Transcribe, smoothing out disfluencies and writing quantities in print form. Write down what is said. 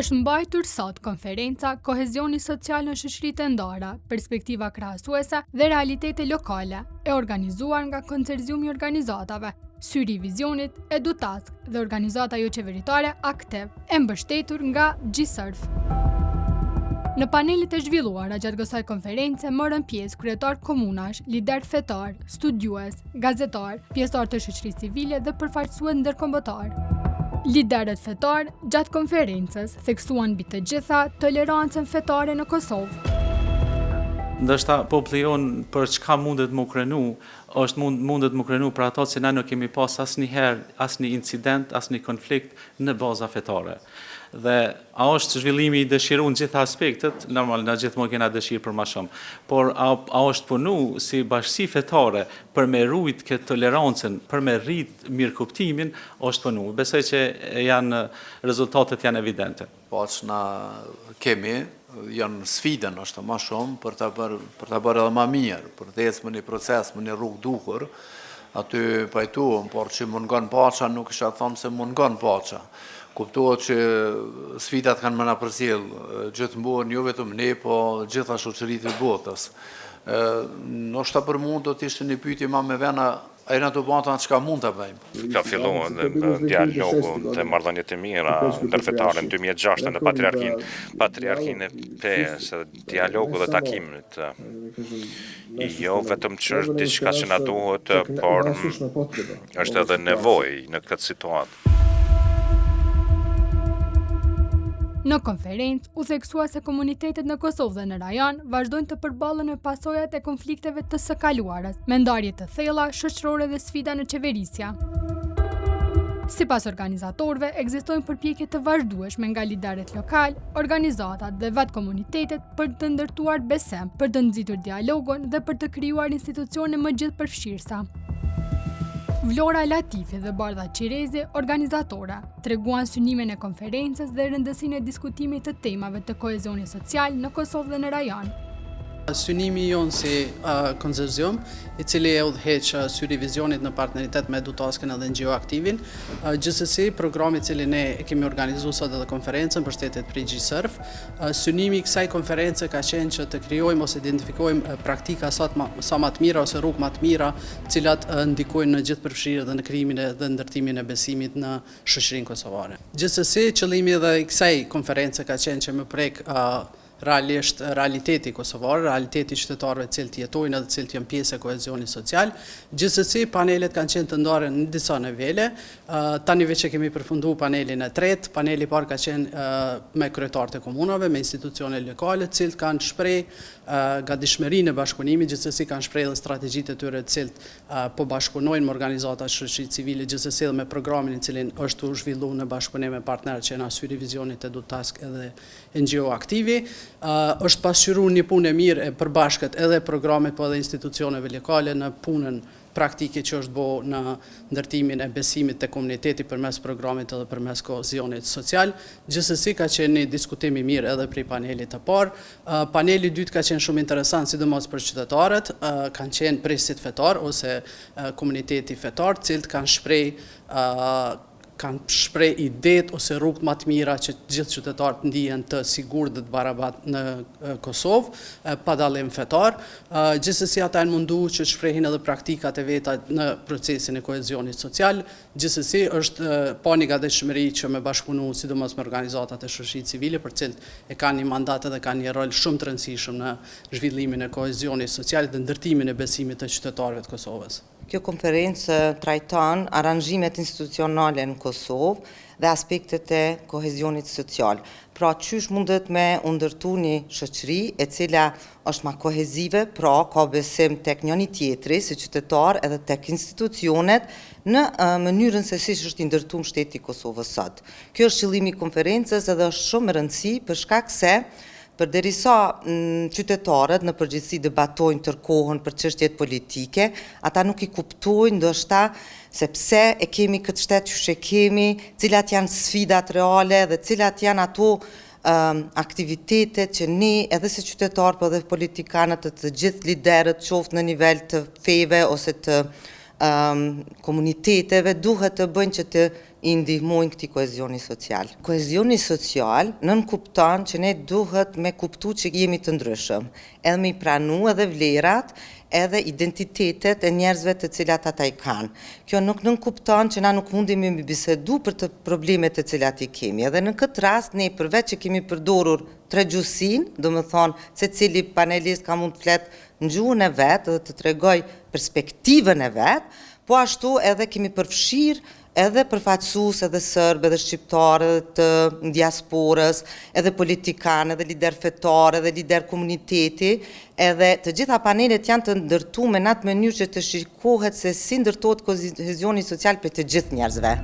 Është mbajtur sot konferenca Kohezioni social në shoqëritë e ndara, perspektiva krahasuese dhe realitete lokale, e organizuar nga Konsorciumi i Organizatave, Syri i Vizionit, EduTask dhe organizata jo qeveritare Aktiv, e mbështetur nga GSERF. Në panelit e zhvilluara gjatë kësaj konference morën pjesë kryetar komunash, lider fetar, studiues, gazetar, pjesëtar të shoqërisë civile dhe përfaqësues ndërkombëtar. Liderët fetar gjatë konferencës theksuan mbi të gjitha tolerancën fetare në Kosovë. Ndërsa populli jonë për çka mundet më krenu, mundet më krenu për ato që na nuk kemi pas asnjëherë asnjë incident, asnjë konflikt në baza fetare. Dhe a është zhvillimi i dëshiruar në gjitha aspektet, normal na gjithmonë kena dëshirë për më shumë, por a është punu si bashkësi fetare për me rujt këtë tolerancën, për me rrit mirëkuptimin, është punu. Besoj që rezultatet janë evidente. Po që na kemi, janë sfidën është më shumë për ta bërë edhe më mirë, për të ecë më një proces, më një rrugë duhur, aty pajtuam, por që mungon paça nuk isha thonë se mungon paça. Kuptohet që sfidat kanë më na përcjell gjithmonë jo vetëm ne, po gjitha shoqëritë e botës. Ndoshta për mund do të ishte një pyetje më me vena a jena të bata çka mund ta bëjmë. Ka filluar dialogu dhe marrëdhëniet e mira ndërfetare në 2006 në patriarkinë e PES, dialogu dhe takimet. Jo vetëm që është diçka që na duhet, por është edhe nevojë në këtë situatë. Në konferencë, u theksua se komunitetet në Kosovë dhe në rajon vazhdojnë të përballen me pasojat e konflikteve të së kaluarës, me ndarje të thella shoqërore dhe sfida në qeverisja. Sipas organizatorëve, ekzistojnë përpjekje të vazhdueshme nga liderët lokal, organizatat dhe vetë komunitetet për të ndërtuar besem, për të nxitur dialogun dhe për të krijuar institucione më gjithëpërfshirësa. Vlora Latifi dhe Bardha Qirezi, organizatora, treguan synimin e konferencës dhe rëndësinë e diskutimit të temave të kohezionit social në Kosovë dhe në rajon. Synimi jonë si konsorcium, i cili e udhëheq Syri i Vizionit në partneritet me EduTaskën dhe NGO Aktivin, gjithsesi programi i cili ne kemi organizuar sot edhe konferencën mbështetet prej GSERF. Synimi i kësaj konference ka qenë që të krijojmë ose identifikojmë praktika sa më të mira ose rrugë më të mira, të cilat ndikojnë në gjithëpërfshirje dhe në krijimin dhe ndërtimin e besimit në shoqërinë kosovare. Gjithsesi, qëllimi edhe i kësaj konference ka qenë që më prek realisht realiteti kosovar, realiteti qytetarëve të cilët jetojnë dhe të cilët janë pjesë e kohezionit social. Gjithsesi, panelet kanë qenë të ndarë në disa nivele. Tani veç e kemi përfunduar panelin e tretë. Paneli i parë ka qenë me kryetarët e komunave, me institucione lokale, të cilët kanë shpreh gatishmërinë e bashkëpunimit, gjithsesi kanë shpreh edhe strategjitë e tyre të cilët po bashkëpunojnë me organizata shoqërisë civile, gjithsesi edhe me programin i cilin është u zhvilluar në bashkëpunim me partnerët që janë Syri i Vizionit, EduTask edhe NGO Aktivi. Është pasqyruar një punë e mirë e përbashkët edhe programet po edhe institucioneve lokale në punën praktike që është bërë në ndërtimin e besimit të komunitetit përmes programit edhe përmes kohezionit social. Gjithsesi ka qenë një diskutim i mirë edhe prej panelit të parë. Paneli i dytë ka qenë shumë interesant, sidomos për qytetarët, kanë qenë presit fetar ose komuniteti fetar, të cilët kanë shpreh idetë ose rrugët më të mira që gjithë qytetarët ndihen të sigurt dhe të barabartë në Kosovë, pa dallim fetar. Gjithsesi ata janë munduar që të shprehin edhe praktikat e veta në procesin e kohezionit social. Gjithsesi është pa një gatishmëri që me bashkëpunu sidomos me organizatat e shoqërisë civile, për cilët e kanë një mandat dhe kanë një rol shumë të rëndësishëm në zhvillimin e kohezionit social dhe ndërtimin e besimit të qytetarëve të Kosovës. Kjo konferencë trajton aranjimet institucionale në Kosovë dhe aspektet e kohezionit social. Pra, qysh mundet me ndërtu një shoqëri e cila është ma kohezive, pra ka besim tek njëri tjetri, si qytetar edhe tek institucionet, në mënyrën se si është i ndërtuar shteti i Kosovës sot. Kjo është qëllimi i konferencës edhe është shumë e rëndësishme për shkak se përderisa qytetarët në përgjithësi debatojnë tërkohën për çështjet politike, ata nuk i kuptojnë ndoshta se pse e kemi këtë shtet që e kemi, cilat janë sfidat reale dhe cilat janë ato aktivitetet që ne edhe si qytetarë, po edhe politikanët, të gjithë liderët, qoftë në nivel të feve ose të komuniteteve duhet të bëjnë që të i ndihmojnë këtij kohezioni social. Kohezioni social nënkupton që ne duhet me kuptu që jemi të ndryshëm, edhe me i pranu edhe vlerat, edhe identitetet e njerëzve të cilat ata i kanë. Kjo nuk nënkupton që na nuk mundemi me bisedu për të problemet të cilat i kemi. Edhe në këtë rast, ne përveç që kemi përdorur tregjusin, do më thonë se cili panelist ka mund të fletë në gjuhën e vetë dhe të tregoj perspektivën e vetë, po ashtu edhe kemi përfshirë edhe përfaqësues edhe sërbë, edhe shqiptarë, edhe të diasporës, edhe politikanë, edhe lider fetar, edhe lider komuniteti, edhe të gjitha panelet janë të ndërtuar në atë mënyrë që të shikohet se si ndërtohet kohezioni social për të gjithë njerëzve.